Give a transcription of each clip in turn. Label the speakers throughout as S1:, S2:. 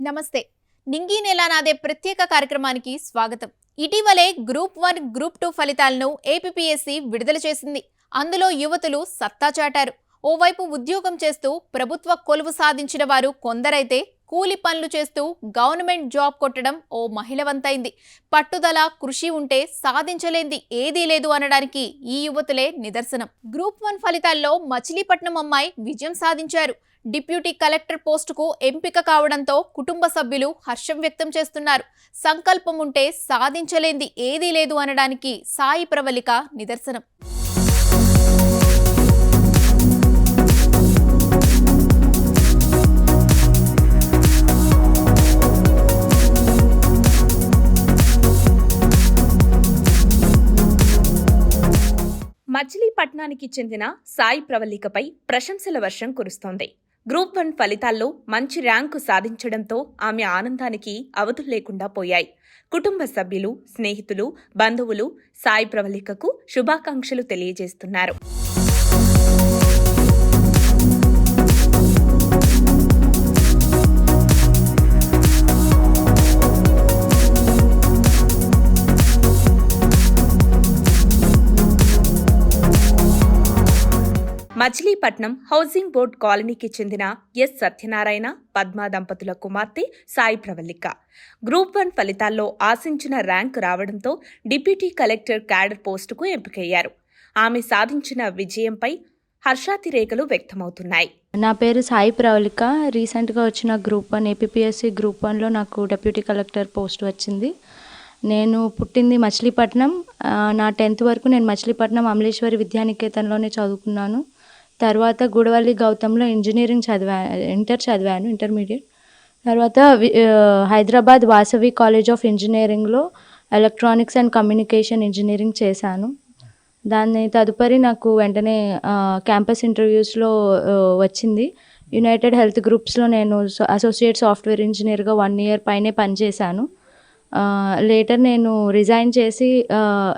S1: నమస్తే. నింగి నేల నాదే ప్రత్యేక కార్యక్రమానికి స్వాగతం. ఇటీవలే గ్రూప్ 1, గ్రూప్ 2 ఫలితాలను ఏపీపీఎస్సీ విడుదల చేసింది. అందులో యువతులు సత్తా చాటారు. ఓవైపు ఉద్యోగం చేస్తూ ప్రభుత్వ కొలువు సాధించిన వారు కొందరైతే కూలి పనులు చేస్తూ గవర్నమెంట్ జాబ్ కొట్టడం ఓ మహిళ వంతైంది. పట్టుదల, కృషి ఉంటే సాధించలేంది ఏదీ లేదు అనడానికి ఈ యువతులే నిదర్శనం. గ్రూప్ 1 ఫలితాల్లో మచిలీపట్నం అమ్మాయి విజయం సాధించారు. డిప్యూటీ కలెక్టర్ పోస్టుకు ఎంపిక కావడంతో కుటుంబ సభ్యులు హర్షం వ్యక్తం చేస్తున్నారు. సంకల్పం ఉంటే సాధించలేంది ఏదీ లేదు అనడానికి సాయి ప్రవళిక నిదర్శనం.
S2: మచిలీపట్నానికి చెందిన సాయి ప్రవళికపై ప్రశంసల వర్షం కురుస్తోంది. గ్రూప్ 1 ఫలితాల్లో మంచి ర్యాంకు సాధించడంతో ఆమె ఆనందానికి అవధులు లేకుండా పోయాయి. కుటుంబ సభ్యులు, స్నేహితులు, బంధువులు సాయి ప్రవళికకు శుభాకాంక్షలు తెలియజేస్తున్నారు. మచిలీపట్నం హౌసింగ్ బోర్డ్ కాలనీకి చెందిన ఎస్ సత్యనారాయణ, పద్మ దంపతుల కుమార్తె సాయి ప్రవళిక గ్రూప్ 1 ఫలితాల్లో ఆశించిన ర్యాంకు రావడంతో డిప్యూటీ కలెక్టర్ క్యాడర్ పోస్టుకు ఎంపికయ్యారు. ఆమె సాధించిన విజయంపై హర్షాతిరేకలు వ్యక్తమవుతున్నాయి.
S3: నా పేరు సాయి ప్రవళిక. రీసెంట్గా వచ్చిన గ్రూప్ 1 ఏపీపీఎస్సీ గ్రూప్ 1లో నాకు డిప్యూటీ కలెక్టర్ పోస్ట్ వచ్చింది. నేను పుట్టింది మచిలీపట్నం. నా 10th వరకు నేను మచిలీపట్నం అమలేశ్వరి విద్యానికేతన్లోనే చదువుకున్నాను. తర్వాత గూడవల్లి గౌతంలో ఇంటర్ చదివాను, ఇంటర్మీడియట్. తర్వాత హైదరాబాద్ వాసవి కాలేజ్ ఆఫ్ ఇంజనీరింగ్లో ఎలక్ట్రానిక్స్ అండ్ కమ్యూనికేషన్ ఇంజనీరింగ్ చేశాను. దాన్ని తదుపరి నాకు వెంటనే క్యాంపస్ ఇంటర్వ్యూస్లో వచ్చింది. యునైటెడ్ హెల్త్ గ్రూప్స్లో నేను అసోసియేట్ సాఫ్ట్వేర్ ఇంజనీర్గా 1 year పైనే పనిచేశాను. లేటర్ నేను రిజైన్ చేసి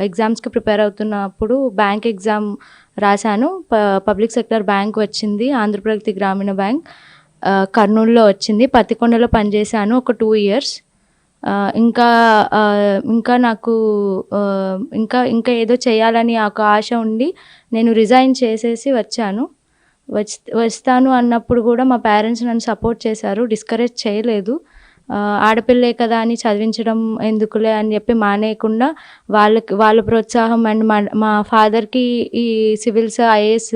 S3: ఎగ్జామ్స్కి ప్రిపేర్ అవుతున్నప్పుడు బ్యాంక్ ఎగ్జామ్ రాశాను. పబ్లిక్ సెక్టర్ బ్యాంక్ వచ్చింది, ఆంధ్రప్రగతి గ్రామీణ బ్యాంక్ కర్నూలులో వచ్చింది. పత్తికొండలో పనిచేశాను ఒక 2 years. ఇంకా నాకు ఇంకా ఏదో చేయాలని ఒక ఆశ ఉండి నేను రిజైన్ చేసేసి వస్తాను అన్నప్పుడు కూడా మా పేరెంట్స్ నన్ను సపోర్ట్ చేశారు, డిస్కరేజ్ చేయలేదు. ఆడపిల్లే కదా అని చదివించడం ఎందుకులే అని చెప్పి మానేయకుండా వాళ్ళ ప్రోత్సాహం అండ్ మా ఫాదర్కి ఈ సివిల్స్, ఐఏఎస్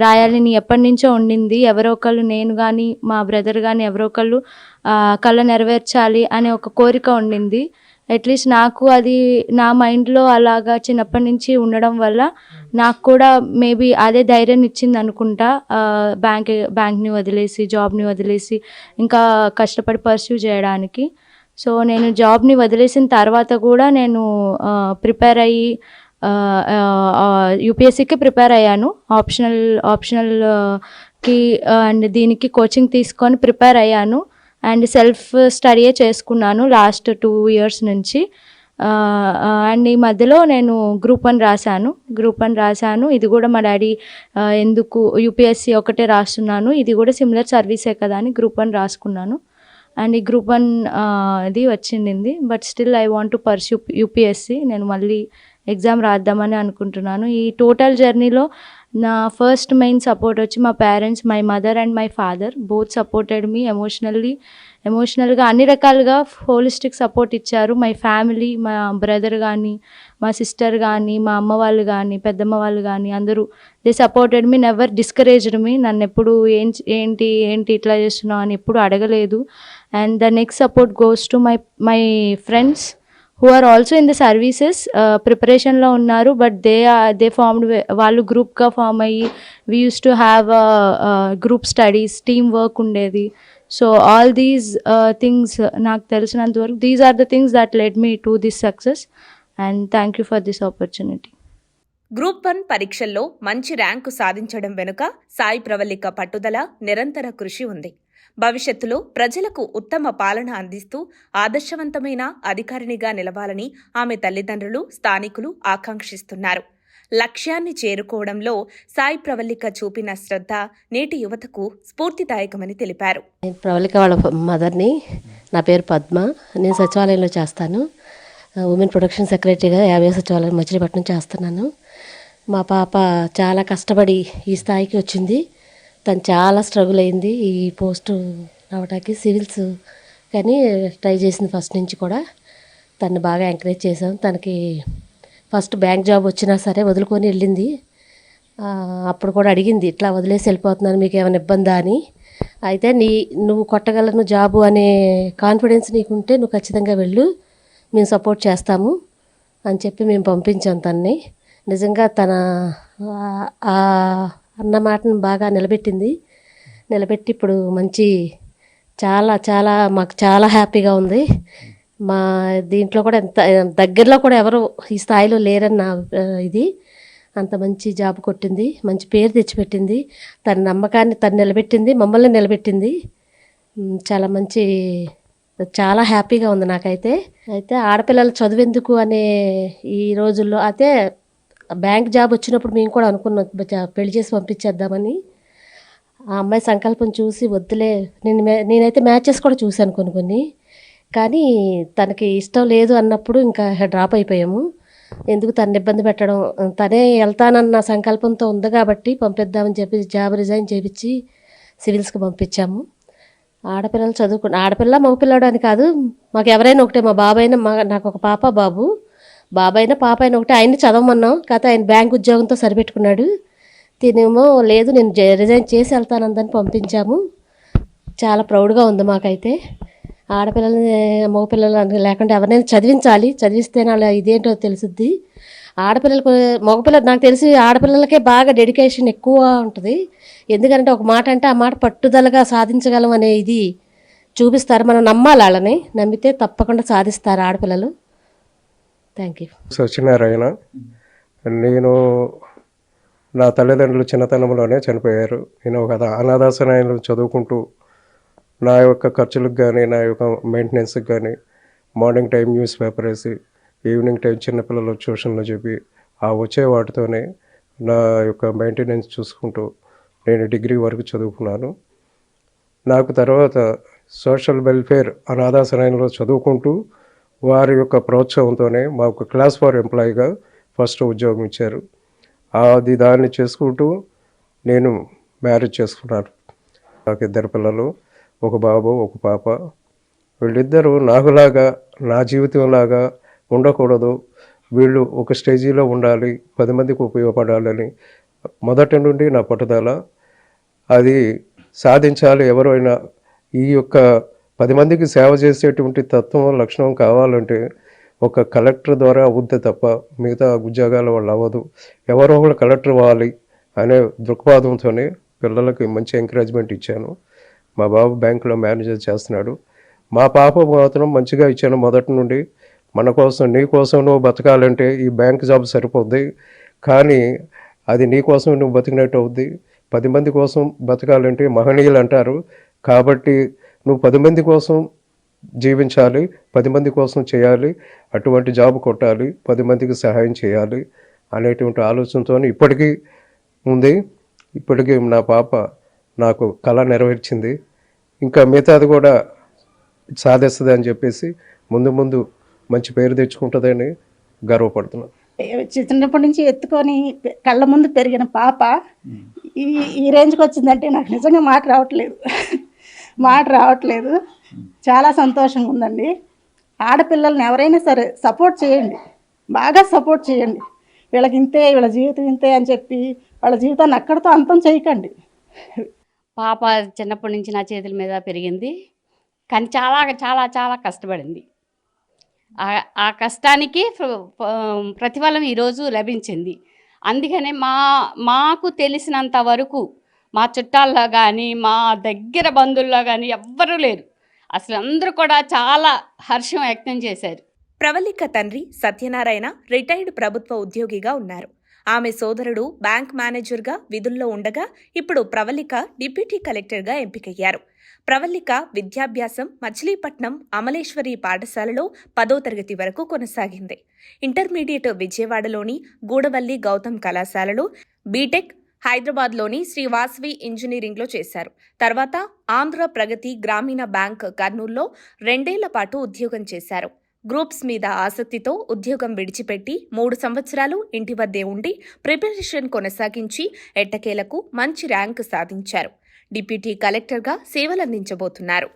S3: రాయాలని ఎప్పటి నుంచో ఉండింది. ఎవరో ఒకళ్ళు, నేను కానీ మా బ్రదర్ కానీ ఎవరో ఒకళ్ళు కళ నెరవేర్చాలి అనే ఒక కోరిక ఉండింది. అట్లీస్ట్ నాకు అది నా మైండ్లో అలాగా చిన్నప్పటి నుంచి ఉండడం వల్ల నాకు కూడా మేబీ అదే ధైర్యం ఇచ్చింది అనుకుంటా. బ్యాంక్ని వదిలేసి, జాబ్ని వదిలేసి ఇంకా కష్టపడి పర్స్యూ చేయడానికి. సో నేను జాబ్ని వదిలేసిన తర్వాత కూడా నేను ప్రిపేర్ అయ్యి యూపీఎస్సీకి ప్రిపేర్ అయ్యాను. ఆప్షనల్కి అండ్ దీనికి కోచింగ్ తీసుకొని ప్రిపేర్ అయ్యాను. అండ్ సెల్ఫ్ స్టడీయే చేసుకున్నాను లాస్ట్ 2 years నుంచి. అండ్ ఈ మధ్యలో నేను గ్రూప్ 1 రాశాను. ఇది కూడా మా డాడీ ఎందుకు యూపీఎస్సీ ఒకటే రాస్తున్నాను, ఇది కూడా సిమిలర్ సర్వీసే కదా అని గ్రూప్ 1 రాసుకున్నాను. అండ్ ఈ గ్రూప్ 1 ఇది వచ్చింది. But still I want to pursue UPSC. నేను మళ్ళీ ఎగ్జామ్ రాద్దామని అనుకుంటున్నాను. ఈ టోటల్ జర్నీలో నా ఫస్ట్ మెయిన్ సపోర్ట్ వచ్చి మా parents, my mother and my father both supported me ఎమోషనల్గా అన్ని రకాలుగా హోలిస్టిక్ సపోర్ట్ ఇచ్చారు. మై ఫ్యామిలీ, మా బ్రదర్ కానీ, మా సిస్టర్ కానీ, మా అమ్మ వాళ్ళు కానీ, పెద్దమ్మ వాళ్ళు కానీ అందరూ they supported me, never discouraged me. నన్ను ఎప్పుడు ఏంటి ఇట్లా చేస్తున్నావు అని ఎప్పుడు అడగలేదు. And the next support goes to my friends who are also in the services, ప్రిపరేషన్లో ఉన్నారు. బట్ దే ఫార్మ్డ్, వాళ్ళు గ్రూప్గా ఫామ్ అయ్యి we use to have group studies, team work ఉండేది. సో ఆల్ దీస్ థింగ్స్ నాకు తెలిసినంత వరకు these are the things that led me to this success. And thank you for this opportunity.
S2: Group 1 పరీక్షల్లో మంచి rank సాధించడం వెనుక సాయి ప్రవళిక పట్టుదల, నిరంతర కృషి ఉంది. భవిష్యత్తులో ప్రజలకు ఉత్తమ పాలన అందిస్తూ ఆదర్శవంతమైన అధికారినిగా నిలవాలని ఆమె తల్లిదండ్రులు, స్థానికులు ఆకాంక్షిస్తున్నారు. లక్ష్యాన్ని చేరుకోవడంలో సాయి ప్రవళిక చూపిన శ్రద్ధ నేటి యువతకు స్ఫూర్తిదాయకమని తెలిపారు.
S4: ప్రవళిక వాళ్ళ మదర్ని. నా పేరు పద్మ. నేను సచివాలయంలో చేస్తాను. ఉమెన్ ప్రొటెక్షన్ సెక్రటరీగా 50 సచివాలయం మచిలీపట్నం చేస్తున్నాను. మా పాప చాలా కష్టపడి ఈ స్థాయికి వచ్చింది. తను చాలా స్ట్రగుల్ అయింది ఈ పోస్టు రావడానికి. సివిల్స్ కానీ ట్రై చేసింది ఫస్ట్ నుంచి కూడా. తను బాగా ఎంకరేజ్ చేసాం. తనకి ఫస్ట్ బ్యాంక్ జాబ్ వచ్చినా సరే వదులుకొని వెళ్ళింది. అప్పుడు కూడా అడిగింది, ఇట్లా వదిలేసి వెళ్ళిపోతున్నాను, మీకు ఏమైనా ఇబ్బందా అని. అయితే నువ్వు కొట్టగలను జాబు అనే కాన్ఫిడెన్స్ నీకుంటే నువ్వు ఖచ్చితంగా వెళ్ళు, మేము సపోర్ట్ చేస్తాము అని చెప్పి మేము పంపించాం తనని. నిజంగా తన అన్న మాటను బాగా నిలబెట్టి ఇప్పుడు మంచి చాలా చాలా మాకు చాలా హ్యాపీగా ఉంది. మా దీంట్లో కూడా ఎంత దగ్గరలో కూడా ఎవరు ఈ స్థాయిలో లేరన్న ఇది. అంత మంచి జాబ్ కొట్టింది, మంచి పేరు తెచ్చిపెట్టింది. తన నమ్మకాన్ని తను నిలబెట్టింది, మమ్మల్ని నిలబెట్టింది. చాలా హ్యాపీగా ఉంది నాకైతే. అయితే ఆడపిల్లలు చదువెందుకు అనే ఈ రోజుల్లో అయితే బ్యాంక్ జాబ్ వచ్చినప్పుడు మేము కూడా అనుకున్నాం పెళ్లి చేసి పంపించేద్దామని. ఆ అమ్మాయి సంకల్పం చూసి వద్దులే, నేనైతే మ్యాచెస్ కూడా చూశాను కొన్ని, కానీ తనకి ఇష్టం లేదు అన్నప్పుడు ఇంకా డ్రాప్ అయిపోయాము. ఎందుకు తను ఇబ్బంది పెట్టడం, తనే వెళ్తానన్న సంకల్పంతో ఉంది కాబట్టి పంపిద్దామని చెప్పి జాబ్ రిజైన్ చేయించి సివిల్స్కి పంపించాము. ఆడపిల్లలు ఆడపిల్ల మగపిల్లడు అని కాదు, మాకు ఎవరైనా ఒకటే. మా బాబాయినా నాకు ఒక పాప బాబు, బాబాయినా పాప అయినా ఒకటే. ఆయన్ని చదవమన్నాం, కాకపోతే ఆయన బ్యాంక్ ఉద్యోగంతో సరిపెట్టుకున్నాడు. తినేమో లేదు నేను రిజైన్ చేసి వెళ్తానందని పంపించాము. చాలా ప్రౌడ్గా ఉంది మాకైతే. ఆడపిల్లల్ని మగపిల్లలు లేకుండా ఎవరినైనా చదివిస్తేనే అలా ఇదేంటో తెలుసుద్ది. మగపిల్లలు నాకు తెలిసి ఆడపిల్లలకే బాగా డెడికేషన్ ఎక్కువ ఉంటుంది. ఎందుకంటే ఒక మాట అంటే ఆ మాట పట్టుదలగా సాధించగలం అనే ఇది చూపిస్తారు. మనం నమ్మాలి, వాళ్ళని నమ్మితే తప్పకుండా సాధిస్తారు ఆడపిల్లలు. Thank you.
S5: సత్యనారాయణ. నేను నా తల్లిదండ్రులు చిన్నతనంలోనే చనిపోయారు. నేను ఒక అనాథాశ్రయంలో చదువుకుంటూ నా యొక్క ఖర్చులకు కానీ నా యొక్క మెయింటెనెన్స్కి కానీ మార్నింగ్ టైం న్యూస్ పేపర్ వేసి ఈవినింగ్ టైం చిన్నపిల్లలు ట్యూషన్లో చెప్పి ఆ వచ్చే వాటితోనే నా యొక్క మెయింటెనెన్స్ చూసుకుంటూ నేను డిగ్రీ వరకు చదువుకున్నాను. నాకు తర్వాత సోషల్ వెల్ఫేర్ అనాథాశ్రయంలో చదువుకుంటూ వారి యొక్క ప్రోత్సాహంతోనే మాకు క్లాస్ 4 ఎంప్లాయీగా ఫస్ట్ ఉద్యోగం ఇచ్చారు. దాన్ని చేసుకుంటూ నేను మ్యారేజ్ చేసుకున్నాను. నాకు 2 పిల్లలు, ఒక బాబు ఒక పాప. వీళ్ళిద్దరూ నాకులాగా నా జీవితంలాగా ఉండకూడదు, వీళ్ళు ఒక స్టేజీలో ఉండాలి, 10 మందికి ఉపయోగపడాలని మొదటి నుండి నా పట్టుదల. అది సాధించాలి. ఎవరైనా ఈ యొక్క 10 మందికి సేవ చేసేటువంటి తత్వం లక్షణం కావాలంటే ఒక కలెక్టర్ ద్వారా అవుద్ది తప్ప మిగతా ఉద్యోగాల వల్ల అవ్వదు. ఎవరో ఒకరు కలెక్టర్ అవ్వాలి అనే దృక్పథంతోనే పిల్లలకి మంచి ఎంకరేజ్మెంట్ ఇచ్చాను. మా బాబు బ్యాంకులో మేనేజర్ చేస్తున్నాడు. మా పాప మాత్రం మంచిగా ఇచ్చాను మొదటి నుండి. మన కోసం నీ కోసం నువ్వు బతకాలంటే ఈ బ్యాంక్ జాబ్ సరిపోద్ది, కానీ అది నీ కోసం నువ్వు బతికినట్టు అవుద్ది. 10 మంది కోసం బతకాలంటే మహనీయులు అంటారు. కాబట్టి నువ్వు 10 మంది కోసం జీవించాలి, 10 మంది కోసం చేయాలి, అటువంటి జాబ్ కొట్టాలి, 10 మందికి సహాయం చేయాలి అనేటువంటి ఆలోచనతో ఇప్పటికీ ఉంది. ఇప్పటికీ నా పాప నాకు కళ నెరవేర్చింది. ఇంకా మిగతాది కూడా సాధిస్తుంది అని చెప్పేసి ముందు మంచి పేరు తెచ్చుకుంటుందని గర్వపడుతున్నాను.
S6: చిన్నప్పటి నుంచి ఎత్తుకొని కళ్ళ ముందు పెరిగిన పాప ఈ రేంజ్కి వచ్చిందంటే నాకు నిజంగా మాట రావట్లేదు. చాలా సంతోషంగా ఉందండి. ఆడపిల్లల్ని ఎవరైనా సరే సపోర్ట్ చేయండి, బాగా సపోర్ట్ చేయండి. వీళ్ళకి ఇంతే, వీళ్ళ జీవితం ఇంతే అని చెప్పి వాళ్ళ జీవితాన్ని అక్కడితో అంతం చేయకండి.
S7: పాప చిన్నప్పటి నుంచి నా చేతుల మీద పెరిగింది, కానీ చాలా చాలా చాలా కష్టపడింది. ఆ కష్టానికి ప్రతిఫలం ఈరోజు లభించింది. అందుకనే మాకు తెలిసినంత వరకు మా చుట్టాల్లో కానీ మా దగ్గర బంధువుల్లో కానీ ఎవ్వరూ లేరు. అసలు అందరూ కూడా చాలా హర్షం వ్యక్తం చేశారు.
S2: ప్రవళిక తండ్రి సత్యనారాయణ రిటైర్డ్ ప్రభుత్వ ఉద్యోగిగా ఉన్నారు. ఆమె సోదరుడు బ్యాంక్ మేనేజర్గా విధుల్లో ఉండగా ఇప్పుడు ప్రవళిక డిప్యూటీ కలెక్టర్గా ఎంపికయ్యారు. ప్రవళిక విద్యాభ్యాసం మచిలీపట్నం అమలేశ్వరి పాఠశాలలో 10వ తరగతి వరకు కొనసాగింది. ఇంటర్మీడియట్ విజయవాడలోని గూడవల్లి గౌతమ్ కళాశాలలో బీటెక్ హైదరాబాద్లోని శ్రీ వాసవి ఇంజనీరింగ్లో చేశారు. తర్వాత ఆంధ్ర ప్రగతి గ్రామీణ బ్యాంక్ కర్నూల్లో 2 ఏళ్ల పాటు ఉద్యోగం చేశారు. గ్రూప్స్ మీద ఆసక్తితో ఉద్యోగం విడిచిపెట్టి 3 సంవత్సరాలు ఇంటి వద్దే ఉండి ప్రిపరేషన్ కొనసాగించి ఎట్టకేలకు మంచి ర్యాంకు సాధించారు. డిప్యూటీ కలెక్టర్గా సేవలందించబోతున్నారు.